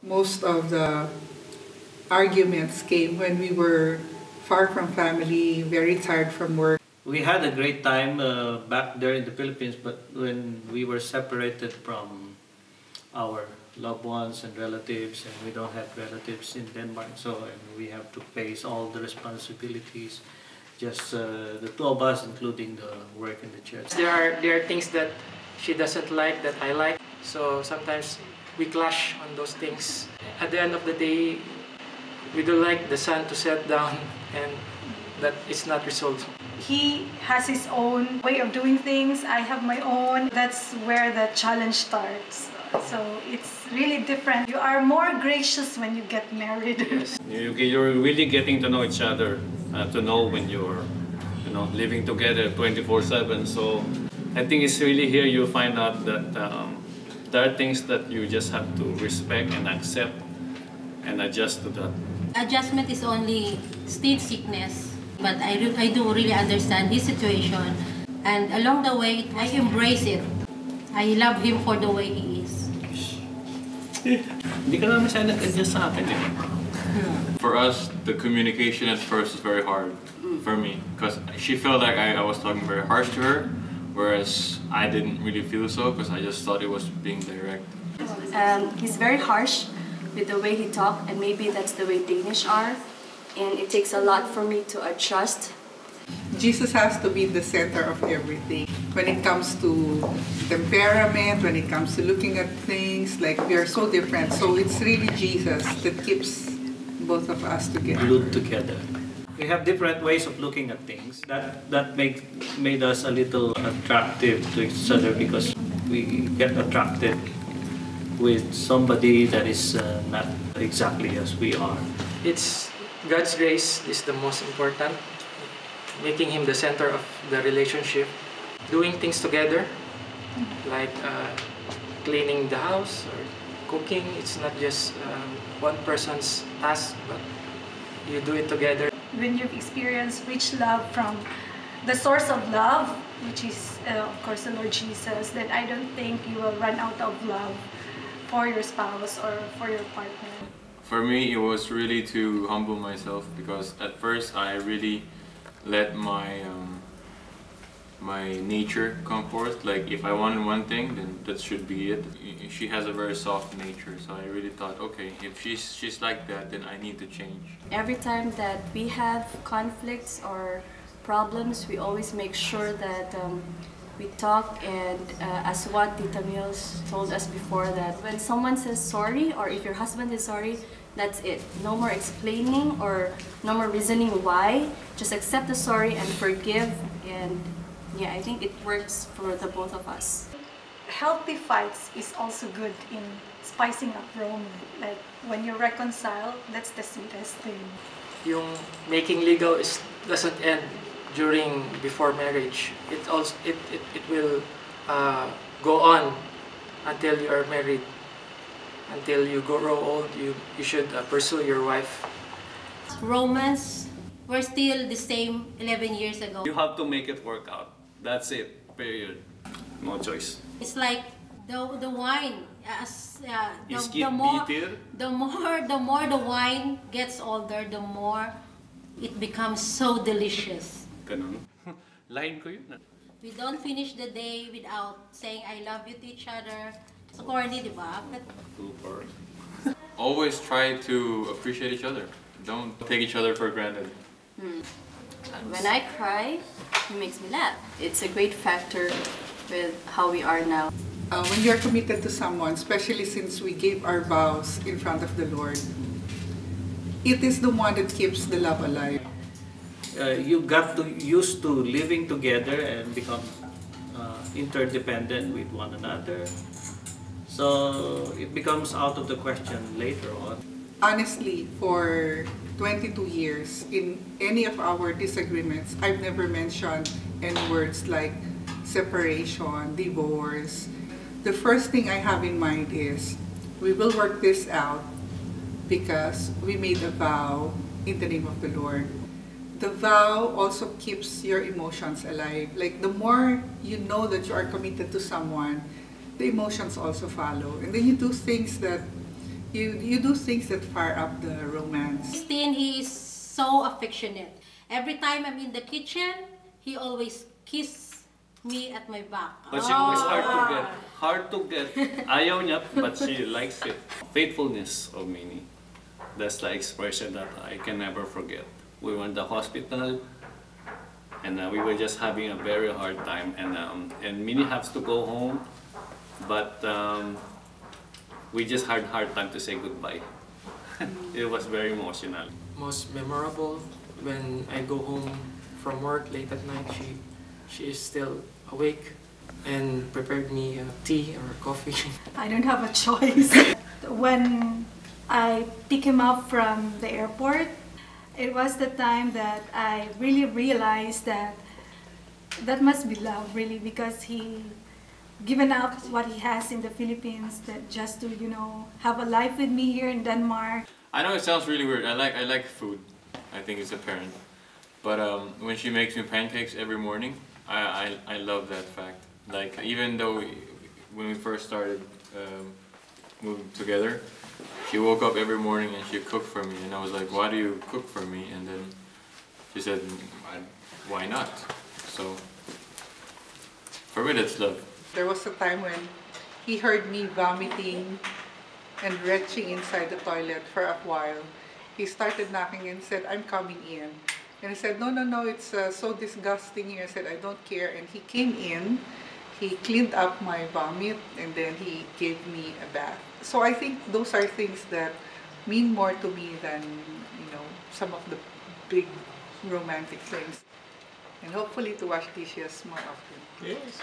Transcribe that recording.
Most of the arguments came when we were far from family, very tired from work. We had a great time back there in the Philippines, but when we were separated from our loved ones and relatives, and we don't have relatives in Denmark, so and we have to face all the responsibilities, just the two of us, including the work in the church. There are things that she doesn't like that I like, so sometimes we clash on those things. At the end of the day, we do like the sun to set down, and that it's not resolved. He has his own way of doing things, I have my own. That's where the challenge starts. So it's really different. You are more gracious when you get married. Yes. You're really getting to know each other, to know when you're living together 24/7. So I think it's really here you find out that there are things that you just have to respect and accept and adjust to that. Adjustment is only still sickness, but I do really understand his situation, and along the way I embrace it. I love him for the way he is. Hindi ka naman siya nag-adjust sa akin, eh. For us, the communication at first was very hard for me because she felt like I was talking very harsh to her, whereas I didn't really feel so because I just thought it was being direct. He's very harsh with the way he talks, and maybe that's the way Danish are, and it takes a lot for me to adjust. Jesus has to be the center of everything. When it comes to temperament, when it comes to looking at things, like we are so different. So it's really Jesus that keeps both of us together. Glued together. We have different ways of looking at things. That made us a little attractive to each other because we get attracted with somebody that is not exactly as we are. It's God's grace is the most important, making him the center of the relationship. Doing things together, like cleaning the house or cooking, it's not just one person's task, but you do it together. When you've experienced rich love from the source of love, which is of course the Lord Jesus, then I don't think you will run out of love for your spouse or for your partner. For me, it was really to humble myself because at first I really let my nature come forth. Like if I wanted one thing, then that should be it. She has a very soft nature, so I really thought, okay, if she's like that, then I need to change. Every time that we have conflicts or problems, we always make sure that we talk, and as what Tita Mills told us before, that when someone says sorry, or if your husband is sorry, that's it. No more explaining or no more reasoning why. Just accept the sorry and forgive, and yeah, I think it works for the both of us. Healthy fights is also good in spicing up romance. Like when you reconcile, that's the sweetest thing. Yung making legal doesn't end before marriage. It will go on until you are married. Until you grow old, you should pursue your wife. Romance, we're still the same 11 years ago. You have to make it work out. That's it. Period. No choice. It's like the wine. The more the wine gets older, the more it becomes so delicious. Ganun. Line ko yun. We don't finish the day without saying I love you to each other. It's corny, di ba? Super. Always try to appreciate each other. Don't take each other for granted. When I cry, he makes me laugh. It's a great factor with how we are now. When you're committed to someone, especially since we gave our vows in front of the Lord, it is the one that keeps the love alive. You got used to living together and become interdependent with one another. So it becomes out of the question later on. Honestly, for 22 years, in any of our disagreements, I've never mentioned any words like separation, divorce. The first thing I have in mind is, we will work this out because we made a vow in the name of the Lord. The vow also keeps your emotions alive. Like the more you know that you are committed to someone, the emotions also follow. And then you do things that You do things that fire up the romance. Christine, he is so affectionate. Every time I'm in the kitchen, he always kisses me at my back. But she was hard to get. Hard to get. Ayaw niya, but she likes it. Faithfulness of Minnie. That's the expression that I can never forget. We were in the hospital, and we were just having a very hard time. And Minnie has to go home, but we just had a hard time to say goodbye. It was very emotional. Most memorable when I go home from work late at night, she is still awake and prepared me tea or coffee. I don't have a choice. When I pick him up from the airport, it was the time that I really realized that that must be love, really, because he given up what he has in the Philippines that just to, you know, have a life with me here in Denmark. I know it sounds really weird. I like food. I think it's apparent. But when she makes me pancakes every morning, I love that fact. Like, even though when we first started moving together, she woke up every morning and she cooked for me, and I was like, why do you cook for me? And then she said, why not? So for me, that's love. There was a time when he heard me vomiting and retching inside the toilet for a while. He started knocking and said, I'm coming in. And I said, no, it's so disgusting here. I said, I don't care. And he came in, he cleaned up my vomit, and then he gave me a bath. So I think those are things that mean more to me than, you know, some of the big romantic things. And hopefully to wash dishes more often. Yes.